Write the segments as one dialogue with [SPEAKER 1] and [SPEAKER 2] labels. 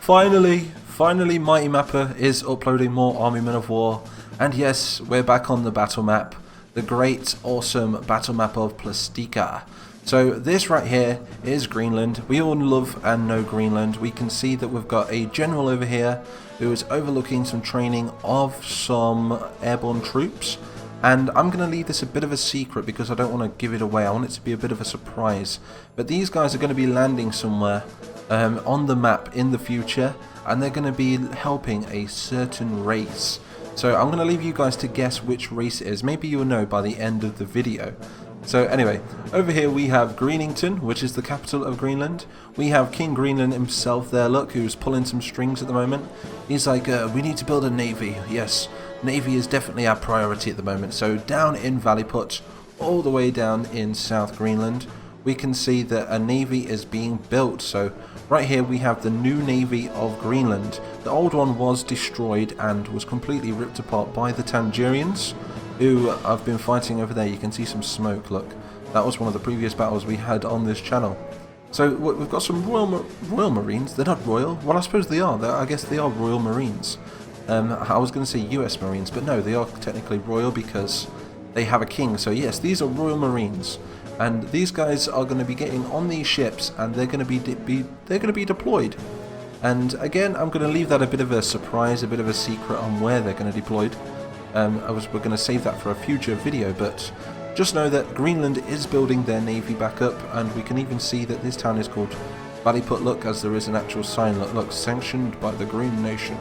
[SPEAKER 1] Finally, Mighty Mapper is uploading more Army Men of War, and yes, we're back on the battle map, the great, awesome battle map of Plastica. So this right here is Greenland. We all love and know Greenland. We can see that we've got a general over here who is overlooking some training of some airborne troops. And I'm going to leave this a bit of a secret because I don't want to give it away. I want it to be a bit of a surprise. But these guys are going to be landing somewhere on the map in the future, and they're going to be helping a certain race. So I'm going to leave you guys to guess which race it is. Maybe you'll know by the end of the video. So anyway, over here we have Greenington, which is the capital of Greenland. We have King Greenland himself there, look, who's pulling some strings at the moment. He's like, we need to build a navy. Yes, navy is definitely our priority at the moment. So down in Valleyput, all the way down in South Greenland, we can see that a navy is being built. So right here we have the new navy of Greenland. The old one was destroyed and was completely ripped apart by the Tangerians, who I've been fighting over there. You can see some smoke, look. That was one of the previous battles we had on this channel. So we've got some Royal Marines. They're not royal. Well, I suppose they are. I guess they are Royal Marines. I was going to say US Marines, but no, they are technically royal because they have a king. So yes, these are Royal Marines. And these guys are going to be getting on these ships, and they're going to be deployed. And again, I'm going to leave that a bit of a surprise, a bit of a secret on where they're going to deploy. We're going to save that for a future video, but just know that Greenland is building their navy back up, and we can even see that this town is called Valleyput, look, as there is an actual sign, look, sanctioned by the Green Nation.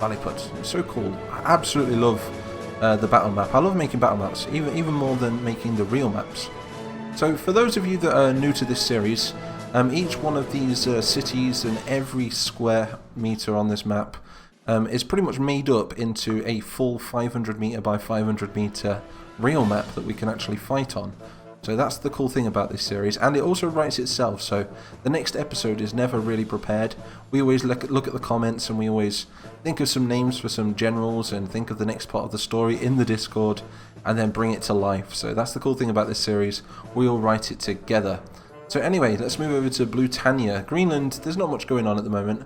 [SPEAKER 1] Valleyput, it's so cool. I absolutely love the battle map. I love making battle maps, even more than making the real maps. So for those of you that are new to this series, each one of these cities and every square meter on this map is pretty much made up into a full 500 meter by 500 meter real map that we can actually fight on. So that's the cool thing about this series, and it also writes itself, so the next episode is never really prepared. We always look at the comments, and we always think of some names for some generals and think of the next part of the story in the Discord and then bring it to life. So that's the cool thing about this series, we all write it together. So anyway, let's move over to BlueTania. Greenland, there's not much going on at the moment.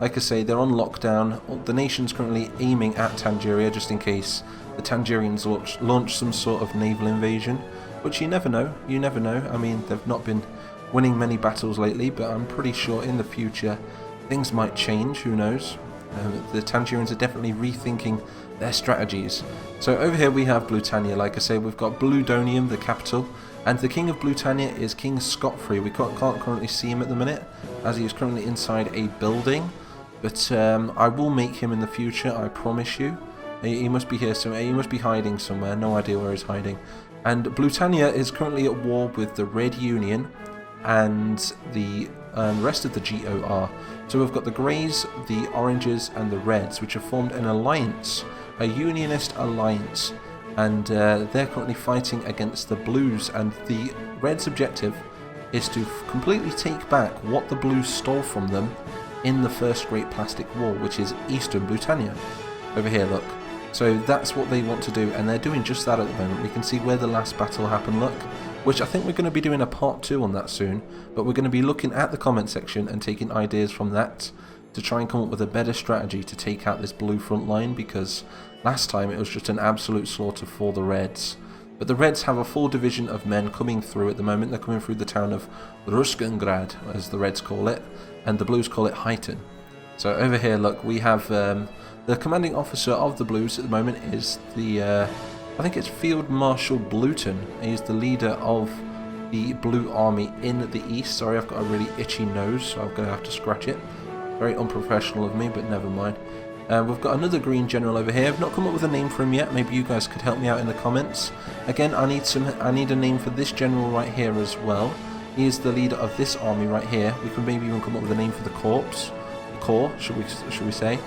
[SPEAKER 1] Like I say, they're on lockdown. The nation's currently aiming at Tangier just in case the Tangerians launch some sort of naval invasion. Which you never know, I mean, they've not been winning many battles lately, but I'm pretty sure in the future things might change, who knows. The Tangerians are definitely rethinking their strategies. So over here we have BlueTania. Like I say, we've got Bludonium, the capital, and the king of BlueTania is King Scotfrey. We can't currently see him at the minute, as he is currently inside a building, but I will make him in the future, I promise you. He must be here somewhere, he must be hiding somewhere, no idea where he's hiding. And BlueTania is currently at war with the Red Union and the rest of the GOR. So we've got the Greys, the Oranges and the Reds, which have formed an alliance, a unionist alliance, and they're currently fighting against the Blues, and the Reds' objective is to completely take back what the Blues stole from them in the First Great Plastic War, which is Eastern BlueTania. Over here, look. So that's what they want to do, and they're doing just that at the moment. We can see where the last battle happened, look, which I think we're going to be doing a part 2 on that soon, but we're going to be looking at the comment section and taking ideas from that to try and come up with a better strategy to take out this blue front line, because last time it was just an absolute slaughter for the Reds. But the Reds have a full division of men coming through at the moment. They're coming through the town of Ruskengrad, as the Reds call it, and the Blues call it Heighton. So over here, look, we have the commanding officer of the Blues at the moment is the, I think it's Field Marshal Bluton. He's the leader of the Blue Army in the east. Sorry, I've got a really itchy nose, so I'm going to have to scratch it. Very unprofessional of me, but never mind. We've got another green general over here. I've not come up with a name for him yet. Maybe you guys could help me out in the comments. Again, I need a name for this general right here as well. He is the leader of this army right here. We can maybe even come up with a name for the corps, should we say.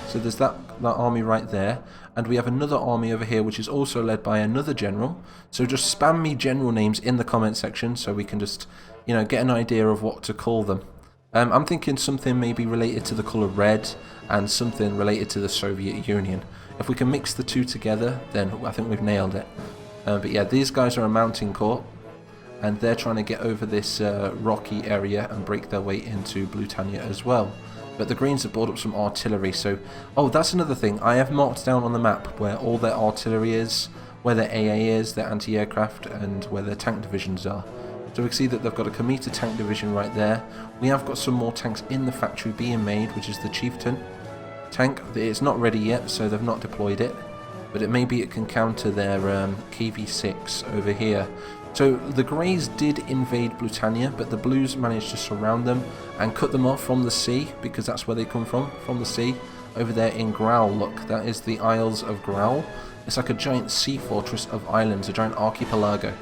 [SPEAKER 1] So there's that army right there, and we have another army over here which is also led by another general. So just spam me general names in the comment section so we can just, you know, get an idea of what to call them. I'm thinking something maybe related to the colour red and something related to the Soviet Union. If we can mix the two together, then I think we've nailed it. But yeah, these guys are a mountain corps, and they're trying to get over this rocky area and break their way into BlueTania as well. But the Greens have brought up some artillery, so... Oh, that's another thing. I have marked down on the map where all their artillery is, where their AA is, their anti-aircraft, and where their tank divisions are. So we can see that they've got a Cometa tank division right there. We have got some more tanks in the factory being made, which is the Chieftain tank. It's not ready yet, so they've not deployed it. But maybe it can counter their KV-6 over here. So the Greys did invade BlueTania, but the Blues managed to surround them and cut them off from the sea, because that's where they come from the sea. Over there in Growl, look, that is the Isles of Growl. It's like a giant sea fortress of islands, a giant archipelago.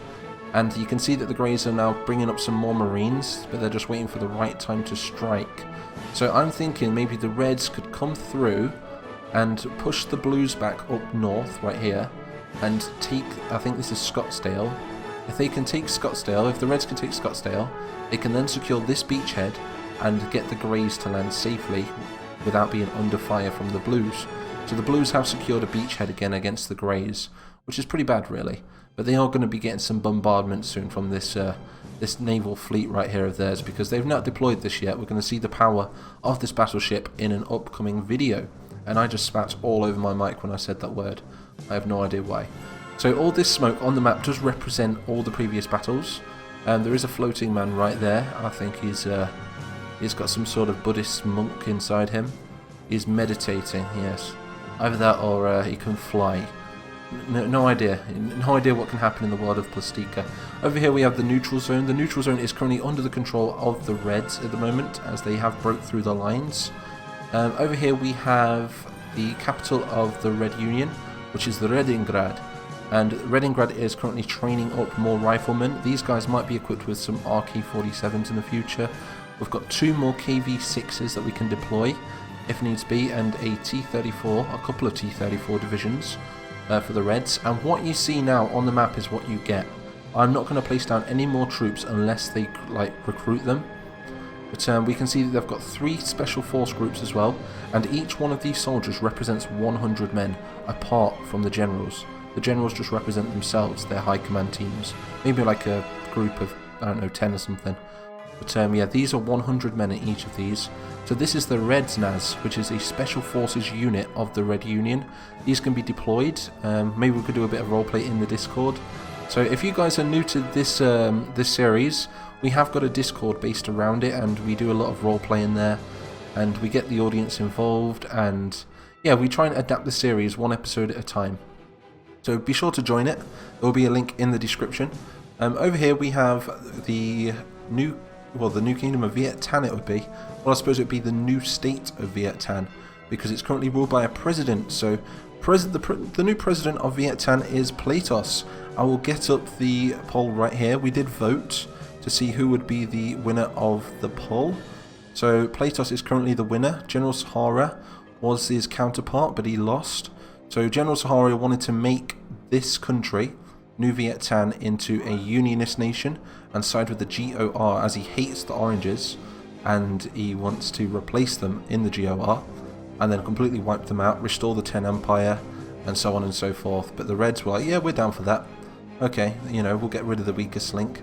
[SPEAKER 1] And you can see that the Greys are now bringing up some more Marines, but they're just waiting for the right time to strike. So I'm thinking maybe the Reds could come through and push the Blues back up north, right here, and take, I think this is Scottsdale. If they can take Scottsdale, if the Reds can take Scottsdale, they can then secure this beachhead and get the Greys to land safely without being under fire from the Blues. So the Blues have secured a beachhead again against the Greys, which is pretty bad really. But they are going to be getting some bombardment soon from this this naval fleet right here of theirs, because they've not deployed this yet. We're going to see the power of this battleship in an upcoming video. And I just spat all over my mic when I said that word. I have no idea why. So all this smoke on the map does represent all the previous battles. There is a floating man right there. I think he's got some sort of Buddhist monk inside him. He's meditating, yes. Either that or he can fly. No idea. No idea what can happen in the world of Plastica. Over here we have the neutral zone. The neutral zone is currently under the control of the Reds at the moment, as they have broke through the lines. Over here we have the capital of the Red Union, which is the Redingrad. And Redingrad is currently training up more riflemen. These guys might be equipped with some RK-47s in the future. We've got 2 more KV-6s that we can deploy if needs be, and a T-34, a couple of T-34 divisions for the Reds. And what you see now on the map is what you get. I'm not going to place down any more troops unless they recruit them. But we can see that they've got 3 special force groups as well, and each one of these soldiers represents 100 men apart from the generals. The generals just represent themselves, their high command teams. Maybe like a group of, I don't know, 10 or something. But yeah, these are 100 men in each of these. So this is the Reds NAS, which is a special forces unit of the Red Union. These can be deployed. Maybe we could do a bit of roleplay in the Discord. So if you guys are new to this this series, we have got a Discord based around it, and we do a lot of roleplay in there, and we get the audience involved, and yeah, we try and adapt the series 1 episode at a time. So be sure to join it. There will be a link in the description. Over here we have the new kingdom of VietTan. It would be, well, I suppose it would be the new state of VietTan, because it's currently ruled by a president. So the new president of VietTan is Platos. I will get up the poll right here. We did vote to see who would be the winner of the poll. So Platos is currently the winner. General Sahara was his counterpart, but he lost. So General Sahara wanted to make this country, New VietTan, into a unionist nation and side with the GOR, as he hates the oranges and he wants to replace them in the GOR and then completely wipe them out, restore the Ten Empire, and so on and so forth. But the Reds were like, yeah, we're down for that. Okay, you know, we'll get rid of the weakest link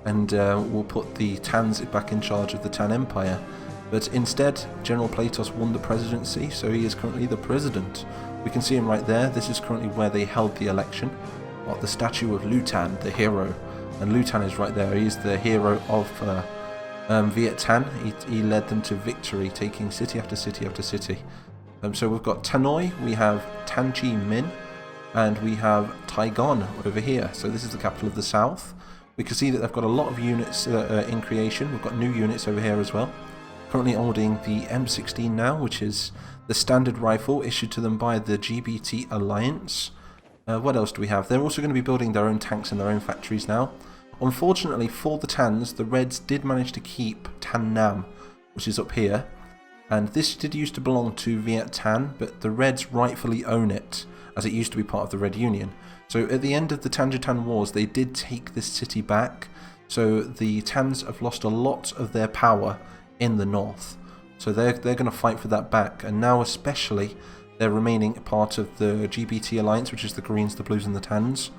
[SPEAKER 1] and we'll put the Tans back in charge of the Tan Empire. But instead, General Platos won the presidency, so he is currently the president. We can see him right there. This is currently where they held the election. What, the statue of Lutan, the hero. And Lutan is right there. He's the hero of VietTan. He led them to victory, taking city after city after city. So we've got Tanoi, we have Tanchi Min, and we have Taigon over here. So this is the capital of the south. We can see that they've got a lot of units in creation. We've got new units over here as well. Currently holding the M16 now, which is the standard rifle issued to them by the GBT Alliance. What else do we have? They're also going to be building their own tanks in their own factories now. Unfortunately for the Tans, the Reds did manage to keep Tan Nam, which is up here. And this did used to belong to VietTan, but the Reds rightfully own it, as it used to be part of the Red Union. So at the end of the Tangier Wars, they did take this city back. So the Tans have lost a lot of their power in the north. So they're going to fight for that back. And now especially, they're remaining part of the GBT Alliance, which is the Greens, the Blues and the Tans.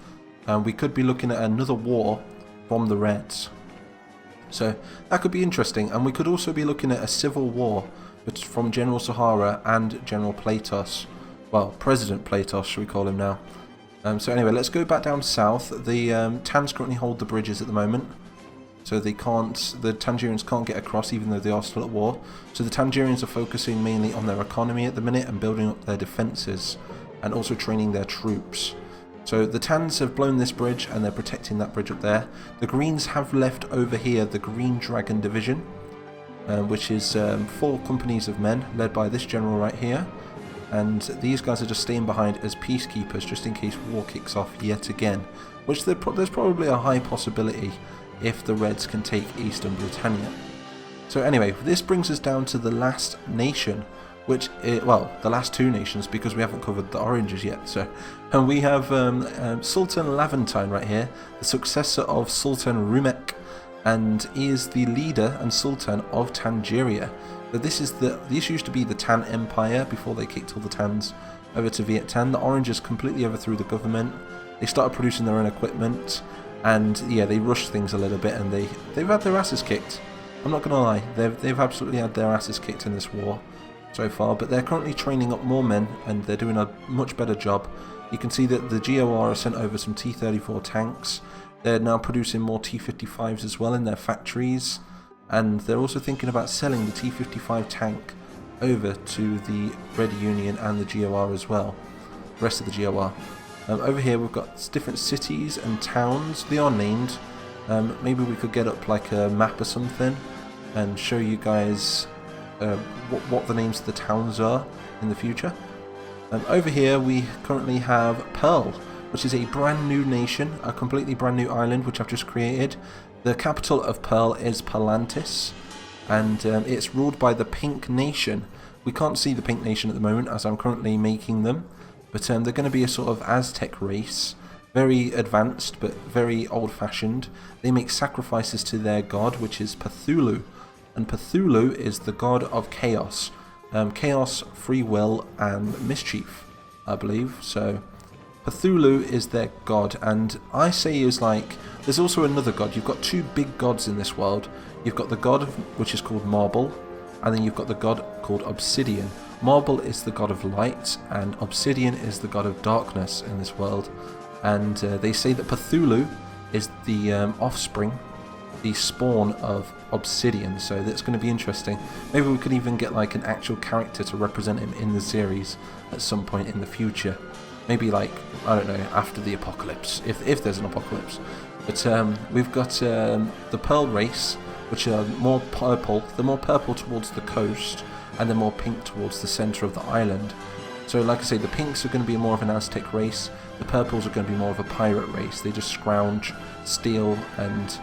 [SPEAKER 1] We could be looking at another war from the Reds. So that could be interesting. And we could also be looking at a civil war but from General Sahara and General Platos. Well, President Platos, should we call him now. So anyway, let's go back down south. The Tans currently hold the bridges at the moment. So they can't, the Tangerians can't get across even though they are still at war. So the Tangerians are focusing mainly on their economy at the minute and building up their defences and also training their troops. So the Tans have blown this bridge and they're protecting that bridge up there. The Greens have left over here the Green Dragon Division, which is 4 companies of men led by this general right here. And these guys are just staying behind as peacekeepers just in case war kicks off yet again, which there's probably a high possibility if the Reds can take Eastern BlueTania. So anyway, this brings us down to the last nation, which well, the last 2 nations, because we haven't covered the Oranges yet. So, and we have Sultan Levantine right here, the successor of Sultan Rumek, and he is the leader and Sultan of Tangier. So this used to be the Tan Empire before they kicked all the Tans over to VietTan. The Oranges completely overthrew the government. They started producing their own equipment. And yeah, they rushed things a little bit, and they've had their asses kicked. I'm not gonna lie, they've absolutely had their asses kicked in this war so far. But they're currently training up more men, and they're doing a much better job. You can see that the GOR has sent over some T-34 tanks. They're now producing more T-55s as well in their factories, and they're also thinking about selling the T-55 tank over to the Red Union and the GOR as well. The rest of the GOR. Over here we've got different cities and towns. They are named. Maybe we could get up like a map or something and show you guys what the names of the towns are in the future. Over here we currently have Purl, which is a brand new nation, a completely brand new island which I've just created. The capital of Purl is Purlantis, and it's ruled by the Pink Nation. We can't see the Pink Nation at the moment as I'm currently making them. But they're going to be a sort of Aztec race, very advanced but very old-fashioned. They make sacrifices to their god, which is Cthulhu, and Cthulhu is the god of chaos, chaos, free will, and mischief, I believe. So Cthulhu is their god, and I say is like, there's also another god. You've got 2 big gods in this world. You've got the god which is called Marble, and then you've got the god called Obsidian. Marble is the god of light, and Obsidian is the god of darkness in this world. And they say that Cthulhu is the offspring, the spawn of Obsidian, so that's going to be interesting. Maybe we could even get like an actual character to represent him in the series at some point in the future. Maybe like, I don't know, after the apocalypse, if there's an apocalypse. But we've got the Purl race, which are more purple. They're more purple towards the coast, and they're more pink towards the centre of the island. So like I say, the pinks are going to be more of an Aztec race, the purples are going to be more of a pirate race. They just scrounge, steal, and,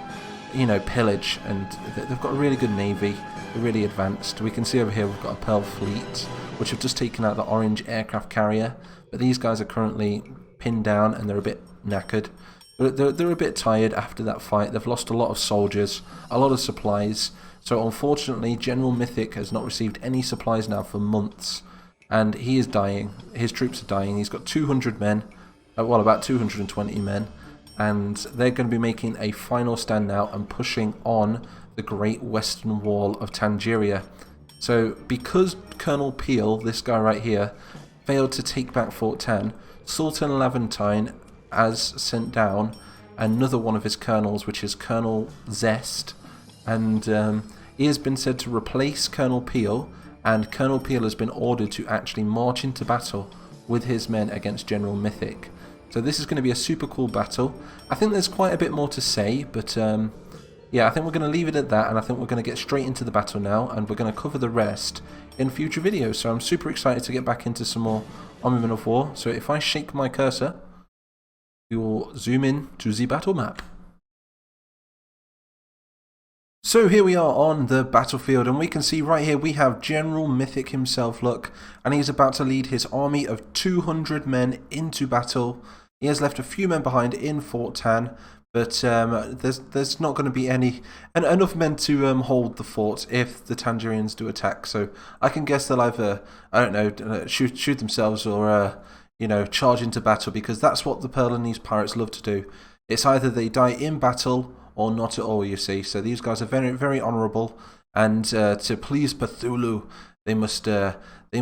[SPEAKER 1] you know, pillage, and they've got a really good navy. They're really advanced. We can see over here we've got a Pearl fleet, which have just taken out the orange aircraft carrier, but these guys are currently pinned down and they're a bit knackered. They're a bit tired after that fight. They've lost a lot of soldiers, a lot of supplies. So unfortunately, General Mythic has not received any supplies now for months, and he is dying. His troops are dying. He's got 200 men, well, about 220 men, and they're going to be making a final stand now and pushing on the Great Western Wall of Tangier. So because Colonel Peel, this guy right here, failed to take back Fort 10, Sultan Levantine has sent down another one of his colonels, which is Colonel Zest, and he has been said to replace Colonel Peel, and Colonel Peel has been ordered to actually march into battle with his men against General Mythic. So this is going to be a super cool battle. I think there's quite a bit more to say, but yeah, I think we're going to leave it at that, and I think we're going to get straight into the battle now, and we're going to cover the rest in future videos. So I'm super excited to get back into some more Army of War. So if I shake my cursor, we will zoom in to the battle map. So here we are on the battlefield, and we can see right here we have General Mythic himself, look, and he's about to lead his army of 200 men into battle. He has left a few men behind in Fort Tan, but there's not going to be enough men to hold the fort if the Tangerians do attack. So I can guess they'll either, I don't know, shoot themselves or you know, charge into battle, because that's what the Purlanese Pirates love to do. It's either they die in battle or not at all, you see. So these guys are very, very honourable, and to please Cthulhu, they must they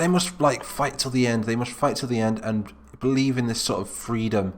[SPEAKER 1] must like fight till the end. They must fight till the end and believe in this sort of freedom,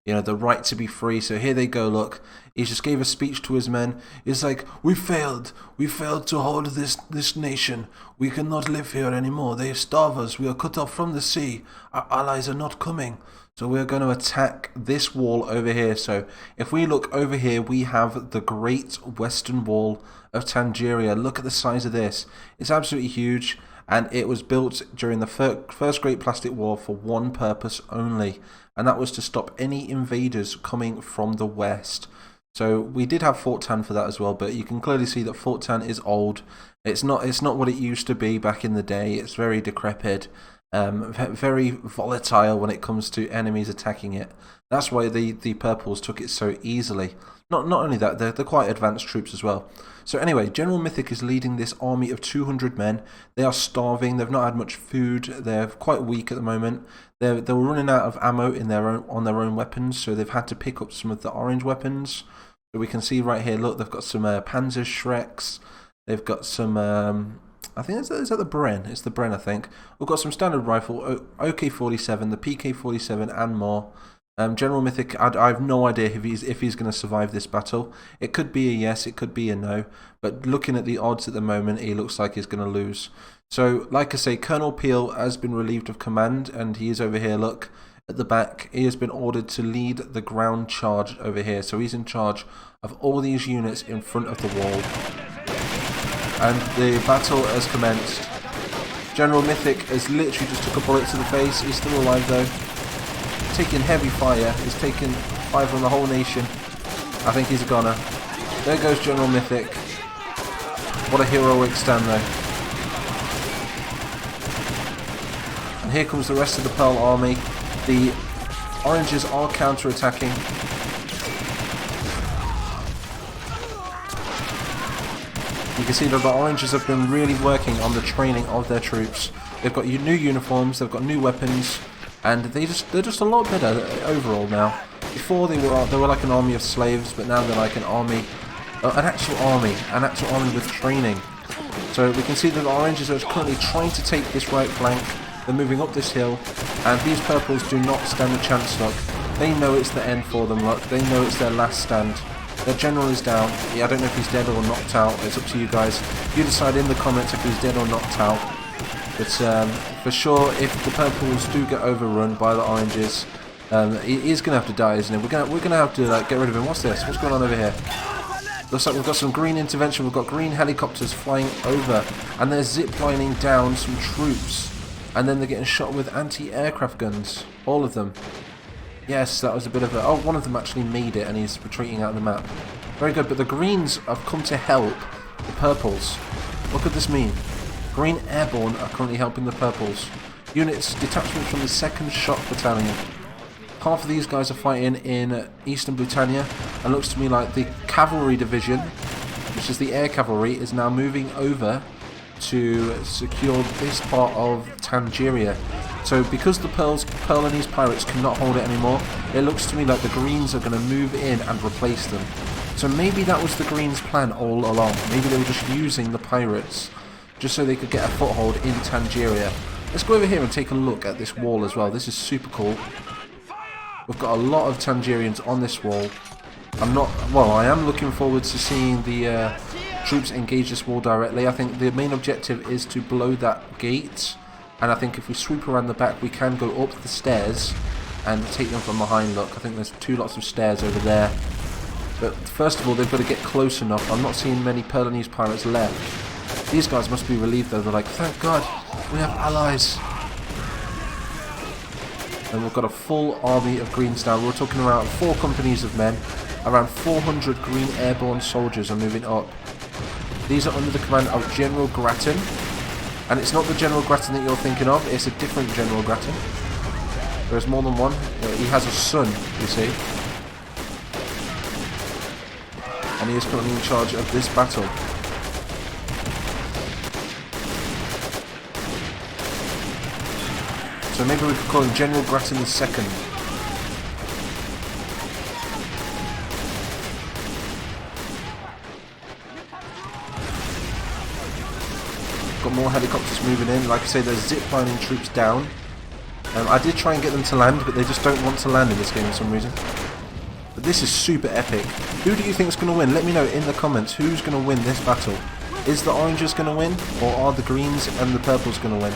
[SPEAKER 1] you know, the right to be free. So here they go. Look, he just gave a speech to his men. He's like, we failed to hold this nation. We cannot live here anymore. They starve us. We are cut off from the sea. Our allies are not coming. So we're going to attack this wall over here. So if we look over here, we have the Great Western Wall of Tangier. Look at the size of this. It's absolutely huge. And it was built during the First Great Plastic War for one purpose only. And that was to stop any invaders coming from the west. So we did have VietTan for that as well. But you can clearly see that VietTan is old. It's not what it used to be back in the day. It's very decrepit. Very volatile when it comes to enemies attacking it. That's why the purples took it so easily. Not only that, they're quite advanced troops as well. So anyway, General Mythic is leading this army of 200 men. They are starving. They've not had much food. They're quite weak at the moment. They were running out of ammo on their own weapons, so they've had to pick up some of the orange weapons. So we can see right here. Look, they've got some Panzer Shreks. They've got some. I think is that the Bren? It's the Bren, I think. We've got some standard rifle, OK-47, the PK-47, and more. General Mythic, I have no idea if he's going to survive this battle. It could be a yes, it could be a no. But looking at the odds at the moment, he looks like he's going to lose. So, like I say, Colonel Peel has been relieved of command, and he is over here, look, at the back. He has been ordered to lead the ground charge over here. So he's in charge of all these units in front of the wall. And the battle has commenced. General Mythic has literally just took a bullet to the face. He's still alive though. Taking heavy fire. He's taken fire from the whole nation. I think he's a goner. There goes General Mythic. What a heroic stand though. And here comes the rest of the Purl army. The oranges are counter-attacking. You can see that the oranges have been really working on the training of their troops. They've got new uniforms, they've got new weapons, and they're just a lot better overall now. Before they were like an army of slaves, but now they're like an army, an actual army with training. So we can see that the oranges are currently trying to take this right flank. They're moving up this hill, and these purples do not stand a chance. Look, they know it's the end for them. Look, they know it's their last stand. Their general is down. Yeah, I don't know if he's dead or knocked out. It's up to you guys. You decide in the comments if he's dead or knocked out. But for sure, if the purples do get overrun by the oranges, he is going to have to die, isn't it? We're gonna have to get rid of him. What's this? What's going on over here? Looks like we've got some green intervention. We've got green helicopters flying over, and they're zip-lining down some troops. And then they're getting shot with anti-aircraft guns. All of them. Yes, that was a bit of a... Oh, one of them actually made it and he's retreating out of the map. Very good, but the greens have come to help the purples. What could this mean? Green airborne are currently helping the purples. Units, detachments from the 2nd Shot Battalion. Half of these guys are fighting in eastern BlueTania, and looks to me like the cavalry division, which is the air cavalry, is now moving over to secure this part of Tangier. So because the Purlanese Pirates cannot hold it anymore, it looks to me like the Greens are going to move in and replace them. So maybe that was the Greens' plan all along. Maybe they were just using the Pirates just so they could get a foothold in Tangier. Let's go over here and take a look at this wall as well. This is super cool. We've got a lot of Tangerians on this wall. I am looking forward to seeing the troops engage this wall directly. I think the main objective is to blow that gate. And I think if we swoop around the back, we can go up the stairs and take them from behind. Look, I think there's 2 lots of stairs over there. But first of all, they've got to get close enough. I'm not seeing many Purlanese Pirates left. These guys must be relieved though. They're like, thank God, we have allies. And we've got a full army of Greens now. We're talking around 4 companies of men. Around 400 Green airborne soldiers are moving up. These are under the command of General Grattan. And it's not the General Grattan that you're thinking of, it's a different General Grattan. There's more than one. He has a son, you see. And he is currently in charge of this battle. So maybe we could call him General Grattan II. got more helicopters moving in. Like I say, there's ziplining troops down. I did try and get them to land, but they just don't want to land in this game for some reason. But this is super epic. Who do you think is going to win? Let me know in the comments who's going to win this battle. Is the oranges going to win, or are the greens and the purples going to win?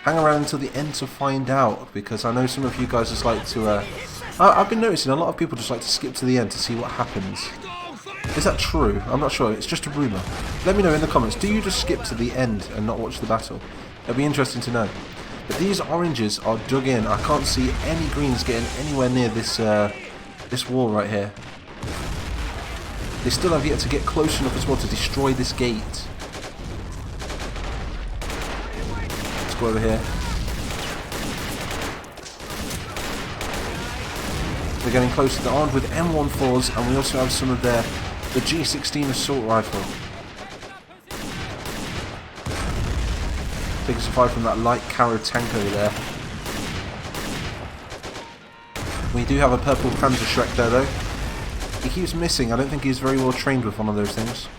[SPEAKER 1] Hang around until the end to find out, because I know some of you guys just like to... I've been noticing a lot of people just like to skip to the end to see what happens. Is that true? I'm not sure. It's just a rumour. Let me know in the comments. Do you just skip to the end and not watch the battle? It'll be interesting to know. But these oranges are dug in. I can't see any greens getting anywhere near this this wall right here. They still have yet to get close enough as well to destroy this gate. Let's go over here. They're getting closer. They're armed with M14s, and we also have some of the G16 assault rifle. Taking some fire from that light Caro tank over there. We do have a purple Panzer Shrek there though. He keeps missing. I don't think he's very well trained with one of those things.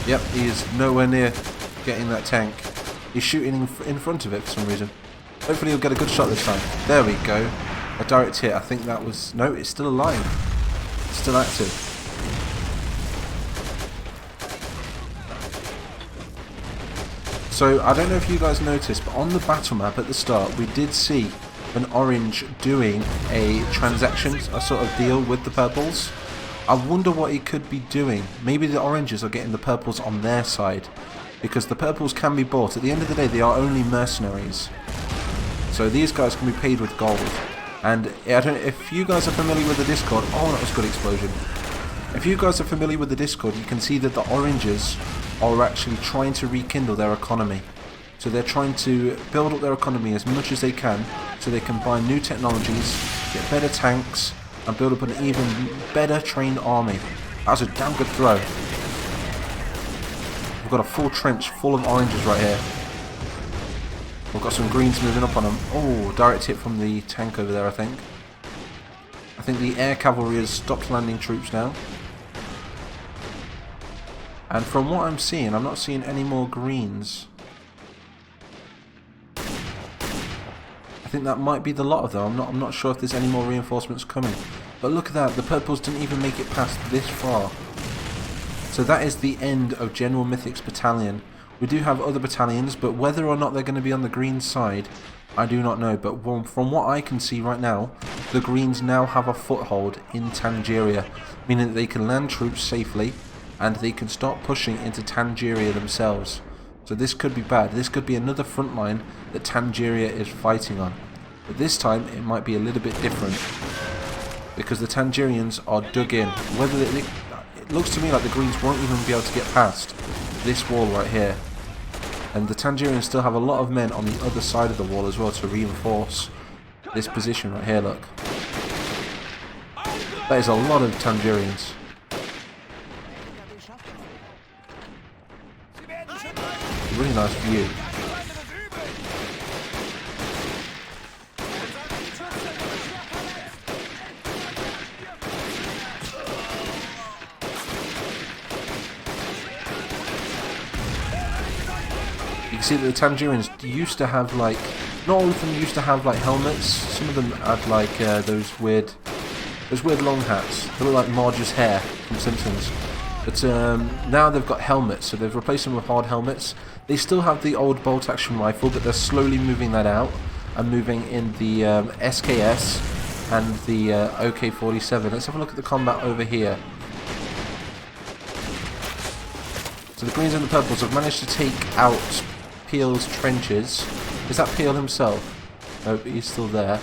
[SPEAKER 1] Yep, he is nowhere near getting that tank. He's shooting in front of it for some reason. Hopefully he'll get a good shot this time. There we go. A direct hit. I think that was... No, it's still alive. It's still active. So, I don't know if you guys noticed, but on the battle map at the start, we did see an orange doing a transaction, a sort of deal with the purples. I wonder what he could be doing. Maybe the oranges are getting the purples on their side, because the purples can be bought. At the end of the day, they are only mercenaries. So these guys can be paid with gold. And I don't know if you guys are familiar with the Discord. Oh, that was a good explosion. If you guys are familiar with the Discord, you can see that the oranges are actually trying to rekindle their economy. So they're trying to build up their economy as much as they can, so they can buy new technologies, get better tanks, and build up an even better trained army. That was a damn good throw. We've got a full trench full of oranges right here. We've got some greens moving up on them. Oh, direct hit from the tank over there, I think. I think the air cavalry has stopped landing troops now. And from what I'm seeing, I'm not seeing any more greens. I think that might be the lot of them. I'm not sure if there's any more reinforcements coming. But look at that, the purples didn't even make it past this far. So that is the end of General Mythic's battalion. We do have other battalions, but whether or not they're going to be on the green side, I do not know. But from what I can see right now, the greens now have a foothold in Tangier, meaning that they can land troops safely, and they can start pushing into Tangier themselves. So this could be bad. This could be another front line that Tangier is fighting on. But this time, it might be a little bit different, because the Tangerians are dug in. Whether it looks to me like the greens won't even be able to get past this wall right here. And the Tangerians still have a lot of men on the other side of the wall as well to reinforce this position right here, look. That is a lot of Tangerians. Really nice view. You can see that the Tangerians used to have like, not all of them used to have like helmets. Some of them had like those weird long hats. They look like Marge's hair from Simpsons. But now they've got helmets, so they've replaced them with hard helmets. They still have the old bolt action rifle, but they're slowly moving that out and moving in the SKS and the OK-47. Let's have a look at the combat over here. So the greens and the purples have managed to take out Peel's trenches. Is that Peel himself? Nope, he's still there.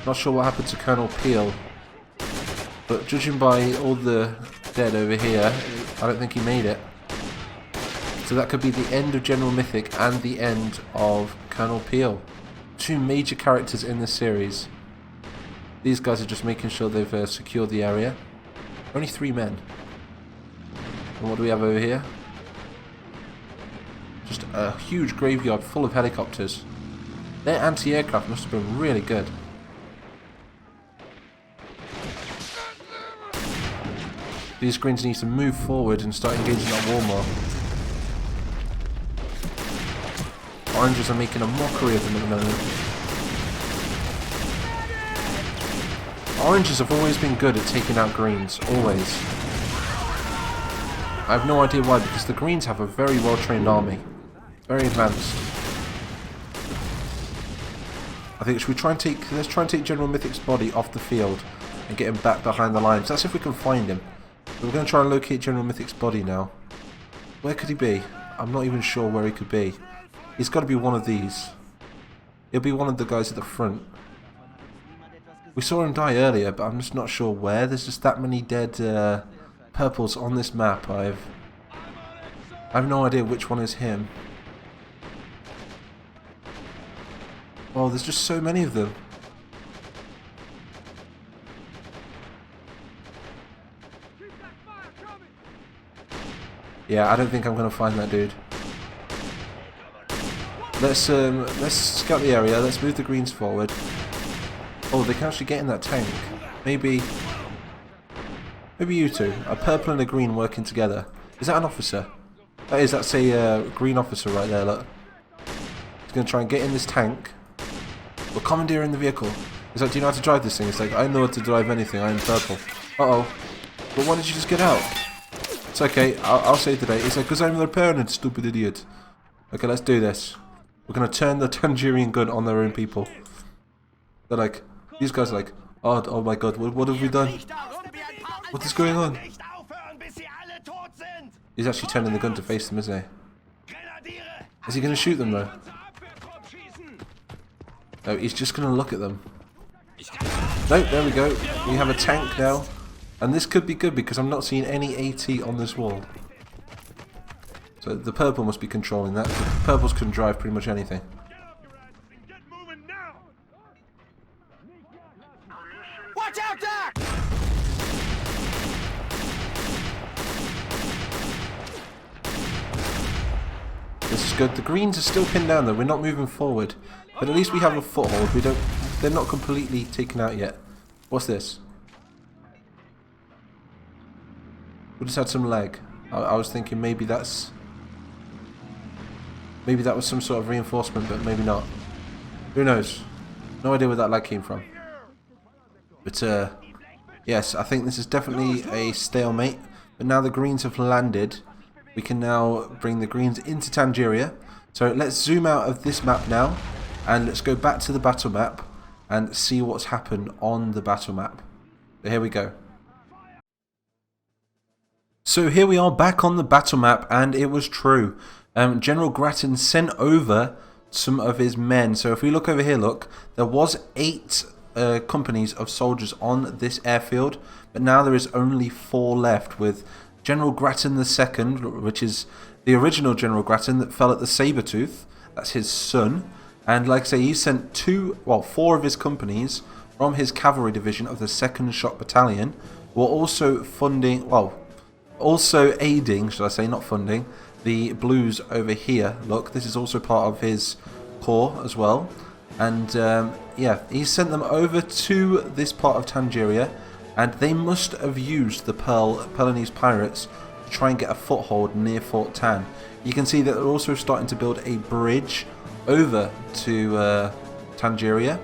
[SPEAKER 1] Not sure what happened to Colonel Peel, but judging by all the dead over here, I don't think he made it. So that could be the end of General Mythic and the end of Colonel Peel. Two major characters in this series. These guys are just making sure they've secured the area. Only 3 men. And what do we have over here? Just a huge graveyard full of helicopters. Their anti-aircraft must have been really good. These greens need to move forward and start engaging that war more. Oranges are making a mockery of them at the moment. Oranges have always been good at taking out greens, always. I have no idea why, because the greens have a very well trained army. Very advanced. I think let's try and take General Mythic's body off the field and get him back behind the lines. That's if we can find him. But we're going to try and locate General Mythic's body now. Where could he be? I'm not even sure where he could be. He's got to be one of these. He'll be one of the guys at the front. We saw him die earlier, but I'm just not sure where. There's just that many dead purples on this map. I have no idea which one is him. Oh, there's just so many of them. Yeah, I don't think I'm going to find that dude. Let's scout the area. Let's move the greens forward. Oh, they can actually get in that tank. Maybe you two, a purple and a green working together. Is that an officer? That is. That's a green officer right there. Look. He's going to try and get in this tank. We're commandeering the vehicle. He's like, do you know how to drive this thing? It's like, I know how to drive anything. I'm purple. Uh-oh. But why did you just get out? It's okay. I'll save the day. He's like, because I'm their parent, stupid idiot. Okay, let's do this. We're going to turn the Tangerian gun on their own people. They're like, these guys are like, oh my god, what have we done? What is going on? He's actually turning the gun to face them, isn't he? Is he going to shoot them though? No, he's just going to look at them. No, there we go. We have a tank now. And this could be good because I'm not seeing any AT on this wall. So the purple must be controlling that. The purples can drive pretty much anything.
[SPEAKER 2] Watch out, Doc!
[SPEAKER 1] This is good. The greens are still pinned down though. We're not moving forward. But at least we have a foothold. They're not completely taken out yet. What's this? We just had some leg. I was thinking maybe that was some sort of reinforcement, but maybe not. Who knows? No idea where that lag came from. But yes, I think this is definitely a stalemate. But now the greens have landed, we can now bring the greens into Tangier. So let's zoom out of this map now, and let's go back to the battle map and see what's happened on the battle map. So here we go. So here we are back on the battle map, and it was true. General Grattan sent over some of his men. So if we look over here, look, there was 8 companies of soldiers on this airfield, but now there is only 4 left, with General Grattan II, which is the original General Grattan that fell at the Sabertooth. That's his son. And like I say, he sent 4 of his companies from his cavalry division of the 2nd Shock Battalion, who are also also aiding, should I say, not funding, the Blues over here. Look, this is also part of his corps as well. And yeah, he sent them over to this part of Tangier, and they must have used the Purlanese Pirates to try and get a foothold near Fort Tan. You can see that they're also starting to build a bridge over to Tangier.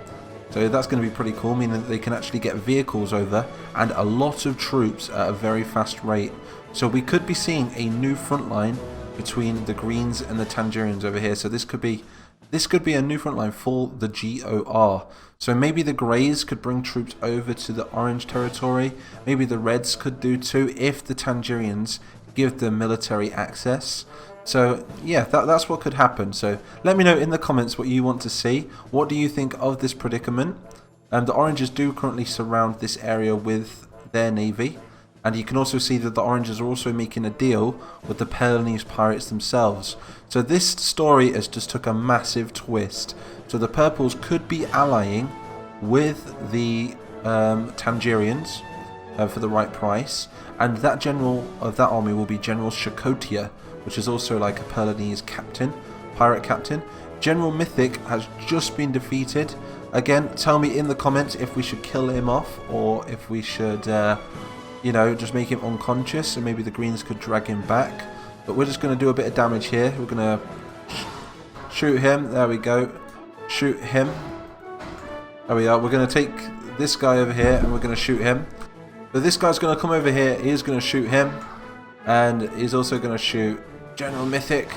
[SPEAKER 1] So that's going to be pretty cool, meaning that they can actually get vehicles over and a lot of troops at a very fast rate. So we could be seeing a new front line between the Greens and the Tangerians over here. So this could be a new front line for the GOR. So maybe the Greys could bring troops over to the Orange territory. Maybe the Reds could do too if the Tangerians give them military access. So yeah, that's what could happen. So let me know in the comments what you want to see. What do you think of this predicament? The Oranges do currently surround this area with their navy. And you can also see that the Oranges are also making a deal with the Purlanese Pirates themselves. So this story has just took a massive twist. So the Purples could be allying with the Tangerians for the right price. And that general of that army will be General Shakotia, which is also like a Purlanese captain, pirate captain. General Mythic has just been defeated. Again, tell me in the comments if we should kill him off or if we should... you know, just make him unconscious, and maybe the Greens could drag him back. But we're just going to do a bit of damage here. We're going to Shoot him. There we go. Shoot him. There we are. We're going to take this guy over here and we're going to shoot him. So this guy's going to come over here. He's going to shoot him. And he's also going to shoot General Mythic.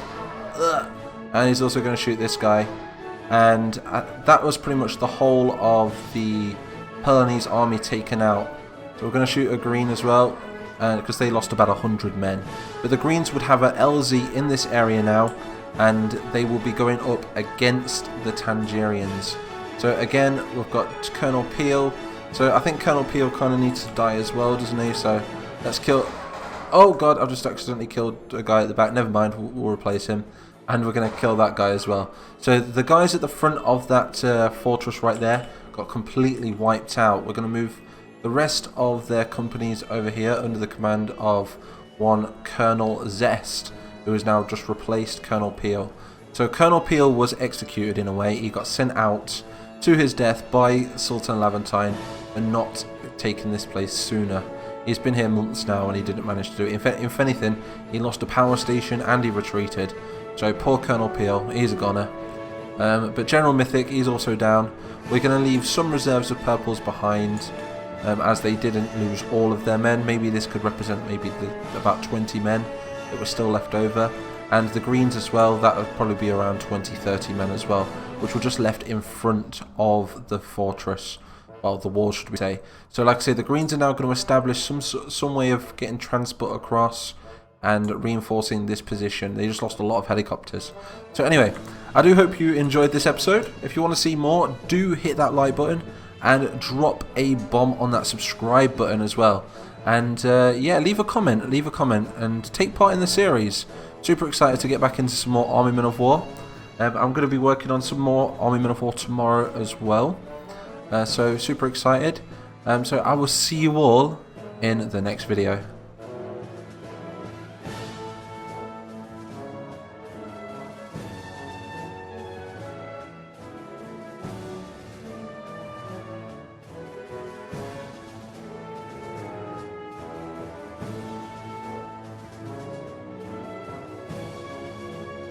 [SPEAKER 1] Ugh. And he's also going to shoot this guy. And that was pretty much the whole of the Purlanese army taken out. So we're going to shoot a green as well, because they lost about 100 men. But the greens would have a LZ in this area now, and they will be going up against the Tangerians. So again, we've got Colonel Peel. So I think Colonel Peel kind of needs to die as well, doesn't he? So let's kill... Oh god, I've just accidentally killed a guy at the back. Never mind, we'll replace him. And we're going to kill that guy as well. So the guys at the front of that fortress right there got completely wiped out. We're going to move the rest of their companies over here under the command of one Colonel Zest, who has now just replaced Colonel Peel. So Colonel Peel was executed in a way. He got sent out to his death by Sultan Levantine and not taken this place sooner. He's been here months now and he didn't manage to do it. If anything, he lost a power station and he retreated. So poor Colonel Peel, he's a goner. But General Mythic, he's also down. We're going to leave some reserves of purples behind, as they didn't lose all of their men. Maybe this could represent maybe about 20 men that were still left over. And the greens as well, that would probably be around 20-30 men as well, which were just left in front of the fortress. Well, the wall, should we say. So like I say, the greens are now going to establish some way of getting transport across and reinforcing this position. They just lost a lot of helicopters. So anyway, I do hope you enjoyed this episode. If you want to see more, do hit that like button and drop a bomb on that subscribe button as well. And yeah, leave a comment and take part in the series. Super excited to get back into some more Army Men of War. I'm going to be working on some more Army Men of War tomorrow as well. So super excited. So I will see you all in the next video.